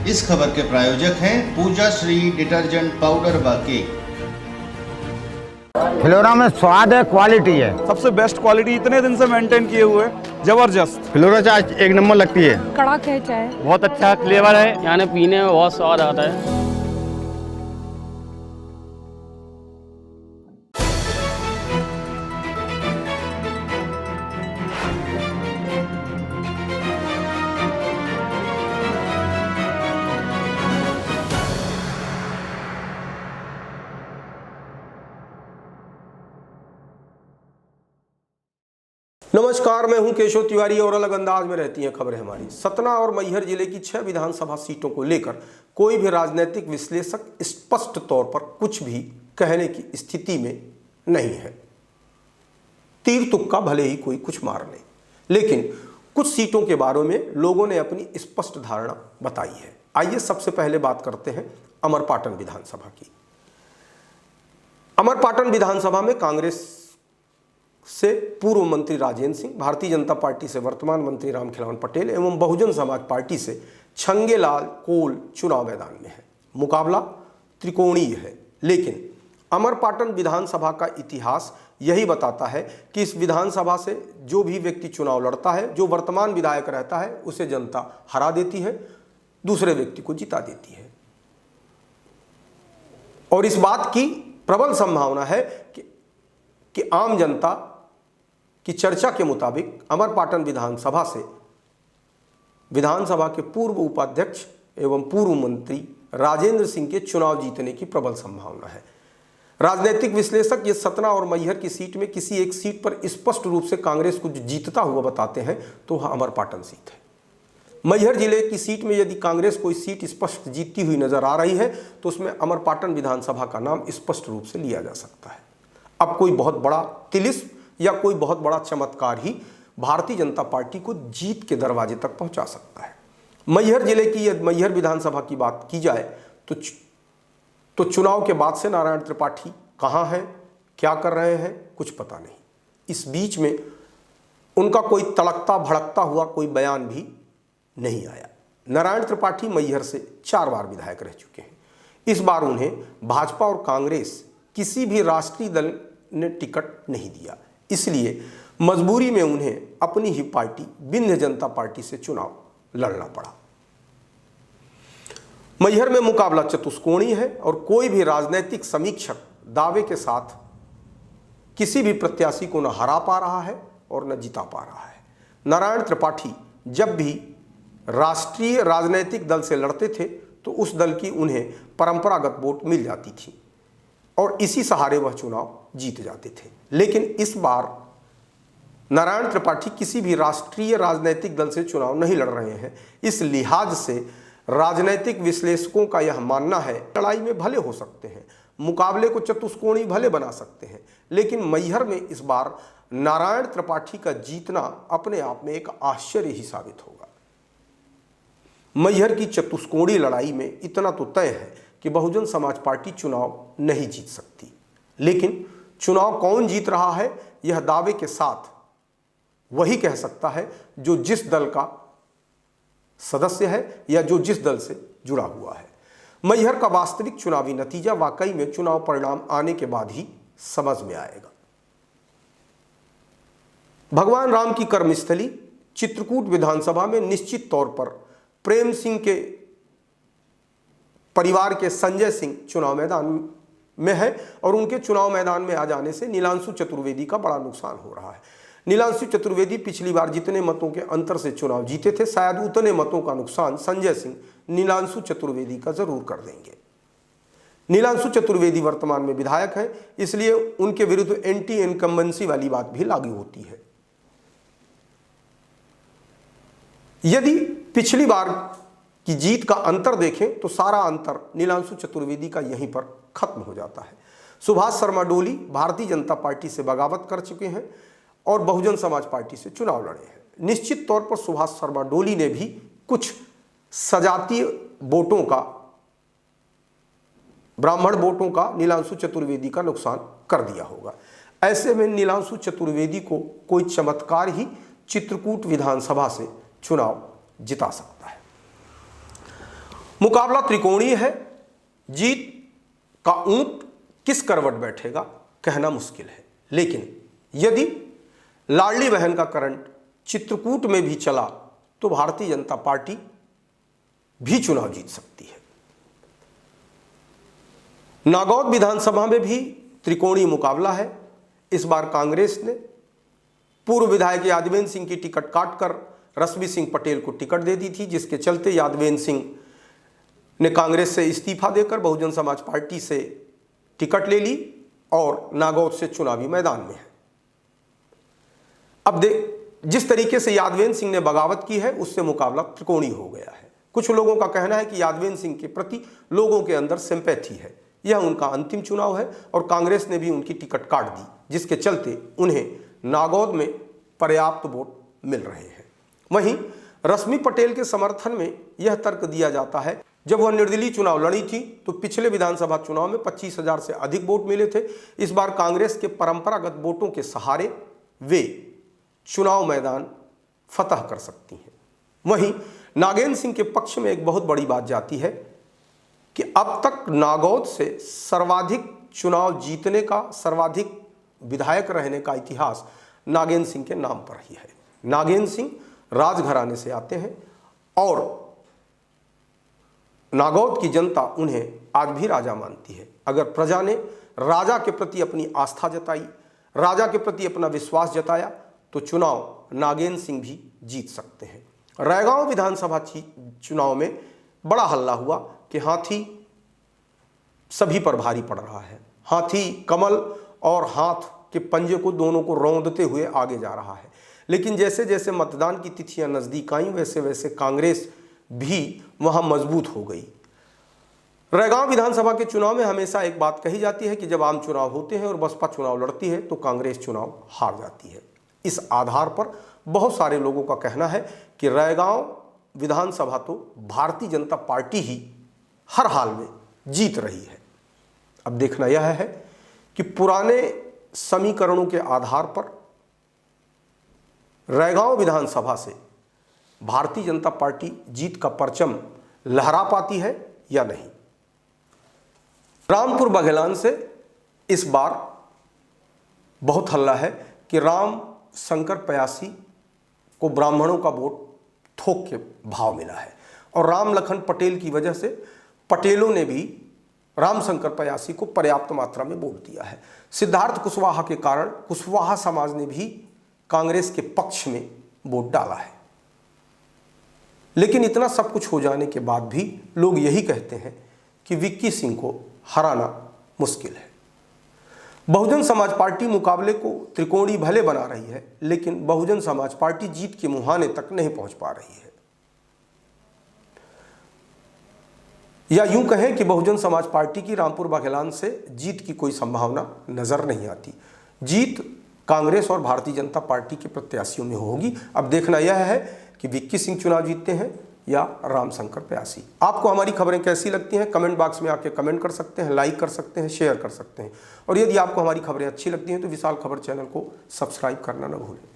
इस खबर के प्रायोजक हैं पूजा श्री डिटर्जेंट पाउडर व केक। फ्लोरा में स्वाद है, क्वालिटी है, सबसे बेस्ट क्वालिटी इतने दिन से मेंटेन किए हुए, जबरदस्त। फ्लोरा चाय एक नंबर लगती है, कड़क है चाय, बहुत अच्छा फ्लेवर है, यानी पीने में बहुत स्वाद आता है। नमस्कार, मैं हूं केशव तिवारी और अलग अंदाज में रहती हैं खबरें हमारी। सतना और मैहर जिले की 6 विधानसभा सीटों को लेकर कोई भी राजनीतिक विश्लेषक स्पष्ट तौर पर कुछ भी कहने की स्थिति में नहीं है। तीर तुक्का भले ही कोई कुछ मार ले, लेकिन कुछ सीटों के बारे में लोगों ने अपनी स्पष्ट धारणा बताई है। आइए सबसे पहले बात करते हैं अमरपाटन विधानसभा की। अमरपाटन विधानसभा में कांग्रेस से पूर्व मंत्री राजेंद्र सिंह, भारतीय जनता पार्टी से वर्तमान मंत्री रामखिलावन पटेल एवं बहुजन समाज पार्टी से छंगेलाल कोल चुनाव मैदान में है। मुकाबला त्रिकोणीय है, लेकिन अमरपाटन विधानसभा का इतिहास यही बताता है कि इस विधानसभा से जो भी व्यक्ति चुनाव लड़ता है, जो वर्तमान विधायक रहता है, उसे जनता हरा देती है, दूसरे व्यक्ति को जिता देती है। और इस बात की प्रबल संभावना है कि आम जनता की चर्चा के मुताबिक अमरपाटन विधानसभा से विधानसभा के पूर्व उपाध्यक्ष एवं पूर्व मंत्री राजेंद्र सिंह के चुनाव जीतने की प्रबल संभावना है। राजनीतिक विश्लेषक ये सतना और मैहर की सीट में किसी एक सीट पर स्पष्ट रूप से कांग्रेस को जीतता हुआ बताते हैं तो वह अमरपाटन सीट है। मैहर जिले की सीट में यदि कांग्रेस कोई सीट स्पष्ट जीतती हुई नजर आ रही है तो उसमें अमरपाटन विधानसभा का नाम स्पष्ट रूप से लिया जा सकता है। अब कोई बहुत बड़ा तिलिस्म या कोई बहुत बड़ा चमत्कार ही भारतीय जनता पार्टी को जीत के दरवाजे तक पहुंचा सकता है। मैहर जिले की यदि मैहर विधानसभा की बात की जाए तो चुनाव के बाद से नारायण त्रिपाठी कहां हैं, क्या कर रहे हैं, कुछ पता नहीं। इस बीच में उनका कोई तड़कता भड़कता हुआ कोई बयान भी नहीं आया। नारायण त्रिपाठी मैहर से 4 बार विधायक रह चुके हैं। इस बार उन्हें भाजपा और कांग्रेस किसी भी राष्ट्रीय दल ने टिकट नहीं दिया, इसलिए मजबूरी में उन्हें अपनी ही पार्टी विंध्य जनता पार्टी से चुनाव लड़ना पड़ा। मैहर में मुकाबला चतुष्कोणीय है और कोई भी राजनीतिक समीक्षक दावे के साथ किसी भी प्रत्याशी को न हरा पा रहा है और न जिता पा रहा है। नारायण त्रिपाठी जब भी राष्ट्रीय राजनीतिक दल से लड़ते थे तो उस दल की उन्हें परंपरागत वोट मिल जाती थी और इसी सहारे वह चुनाव जीत जाते थे। लेकिन इस बार नारायण त्रिपाठी किसी भी राष्ट्रीय राजनीतिक दल से चुनाव नहीं लड़ रहे हैं। इस लिहाज से राजनीतिक विश्लेषकों का यह मानना है लड़ाई में भले हो सकते हैं, मुकाबले को चतुष्कोणीय भले बना सकते हैं, लेकिन मैहर में इस बार नारायण त्रिपाठी का जीतना अपने आप में एक आश्चर्य ही साबित होगा। मैहर की चतुष्कोणीय लड़ाई में इतना तो तय है कि बहुजन समाज पार्टी चुनाव नहीं जीत सकती, लेकिन चुनाव कौन जीत रहा है यह दावे के साथ वही कह सकता है जो जिस दल का सदस्य है या जो जिस दल से जुड़ा हुआ है। मैहर का वास्तविक चुनावी नतीजा वाकई में चुनाव परिणाम आने के बाद ही समझ में आएगा। भगवान राम की कर्मस्थली चित्रकूट विधानसभा में निश्चित तौर पर प्रेम सिंह के परिवार के संजय सिंह चुनाव मैदान में है और उनके चुनाव मैदान में आ जाने से नीलांशु चतुर्वेदी का बड़ा नुकसान हो रहा है। नीलांशु चतुर्वेदी पिछली बार जितने मतों के अंतर से चुनाव जीते थे, शायद उतने मतों का नुकसान संजय सिंह नीलांशु चतुर्वेदी का जरूर कर देंगे। नीलांशु चतुर्वेदी वर्तमान में विधायक हैं, इसलिए उनके विरुद्ध एंटी इनकम्बेंसी वाली बात भी लागू होती है। यदि पिछली बार की जीत का अंतर देखें तो सारा अंतर नीलांशु चतुर्वेदी का यहीं पर खत्म हो जाता है। सुभाष शर्मा डोली भारतीय जनता पार्टी से बगावत कर चुके हैं और बहुजन समाज पार्टी से चुनाव लड़े हैं। निश्चित तौर पर सुभाष शर्मा डोली ने भी कुछ सजातीय वोटों का, ब्राह्मण वोटों का नीलांशु चतुर्वेदी का नुकसान कर दिया होगा। ऐसे में नीलांशु चतुर्वेदी को कोई चमत्कार ही चित्रकूट विधानसभा से चुनाव जिता सकता है। मुकाबला त्रिकोणीय है। जीत का ऊंट किस करवट बैठेगा कहना मुश्किल है, लेकिन यदि लाडली बहन का करंट चित्रकूट में भी चला तो भारतीय जनता पार्टी भी चुनाव जीत सकती है। नागौद विधानसभा में भी त्रिकोणीय मुकाबला है। इस बार कांग्रेस ने पूर्व विधायक यादवेंद्र सिंह की टिकट काटकर रश्मि सिंह पटेल को टिकट दे दी थी, जिसके चलते यादवेंद्र सिंह ने कांग्रेस से इस्तीफा देकर बहुजन समाज पार्टी से टिकट ले ली और नागौद से चुनावी मैदान में है। अब जिस तरीके से यादवेंद्र सिंह ने बगावत की है उससे मुकाबला त्रिकोणीय हो गया है। कुछ लोगों का कहना है कि यादवेंद्र सिंह के प्रति लोगों के अंदर सिंपैथी है, यह उनका अंतिम चुनाव है और कांग्रेस ने भी उनकी टिकट काट दी, जिसके चलते उन्हें नागौद में पर्याप्त वोट मिल रहे हैं। वहीं रश्मि पटेल के समर्थन में यह तर्क दिया जाता है, जब वह निर्दलीय चुनाव लड़ी थी तो पिछले विधानसभा चुनाव में 25,000 से अधिक वोट मिले थे। इस बार कांग्रेस के परंपरागत वोटों के सहारे वे चुनाव मैदान फतह कर सकती हैं। वहीं नागेंद्र सिंह के पक्ष में एक बहुत बड़ी बात जाती है कि अब तक नागौद से सर्वाधिक चुनाव जीतने का, सर्वाधिक विधायक रहने का इतिहास नागेंद्र सिंह के नाम पर ही है। नागेंद्र सिंह राजघराने से आते हैं और नागौद की जनता उन्हें आज भी राजा मानती है। अगर प्रजा ने राजा के प्रति अपनी आस्था जताई, राजा के प्रति अपना विश्वास जताया तो चुनाव नागेंद्र सिंह भी जीत सकते हैं। रैगांव विधानसभा चुनाव में बड़ा हल्ला हुआ कि हाथी सभी पर भारी पड़ रहा है। हाथी कमल और हाथ के पंजे को दोनों को रौंदते हुए आगे जा रहा है, लेकिन जैसे जैसे मतदान की तिथियां नज़दीक आईं वैसे वैसे कांग्रेस भी वहां मजबूत हो गई। रैगांव विधानसभा के चुनाव में हमेशा एक बात कही जाती है कि जब आम चुनाव होते हैं और बसपा चुनाव लड़ती है तो कांग्रेस चुनाव हार जाती है। इस आधार पर बहुत सारे लोगों का कहना है कि रैगांव विधानसभा तो भारतीय जनता पार्टी ही हर हाल में जीत रही है। अब देखना यह है कि पुराने समीकरणों के आधार पर रैगांव विधानसभा से भारतीय जनता पार्टी जीत का परचम लहरा पाती है या नहीं। रामपुर बघेलान से इस बार बहुत हल्ला है कि राम शंकर पयासी को ब्राह्मणों का वोट थोक के भाव मिला है और राम लखन पटेल की वजह से पटेलों ने भी रामशंकर पयासी को पर्याप्त मात्रा में वोट दिया है। सिद्धार्थ कुशवाहा के कारण कुशवाहा समाज ने भी कांग्रेस के पक्ष में वोट डाला है। लेकिन इतना सब कुछ हो जाने के बाद भी लोग यही कहते हैं कि विक्की सिंह को हराना मुश्किल है। बहुजन समाज पार्टी मुकाबले को त्रिकोणीय भले बना रही है, लेकिन बहुजन समाज पार्टी जीत के मुहाने तक नहीं पहुंच पा रही है। या यूं कहें कि बहुजन समाज पार्टी की रामपुर बघेलान से जीत की कोई संभावना नजर नहीं आती। जीत कांग्रेस और भारतीय जनता पार्टी के प्रत्याशियों में होगी। अब देखना यह है कि विक्की सिंह चुनाव जीतते हैं या रामशंकर पयासी। आपको हमारी खबरें कैसी लगती हैं कमेंट बॉक्स में आके कमेंट कर सकते हैं, लाइक कर सकते हैं, शेयर कर सकते हैं। और यदि आपको हमारी खबरें अच्छी लगती हैं तो विशाल खबर चैनल को सब्सक्राइब करना न भूलें।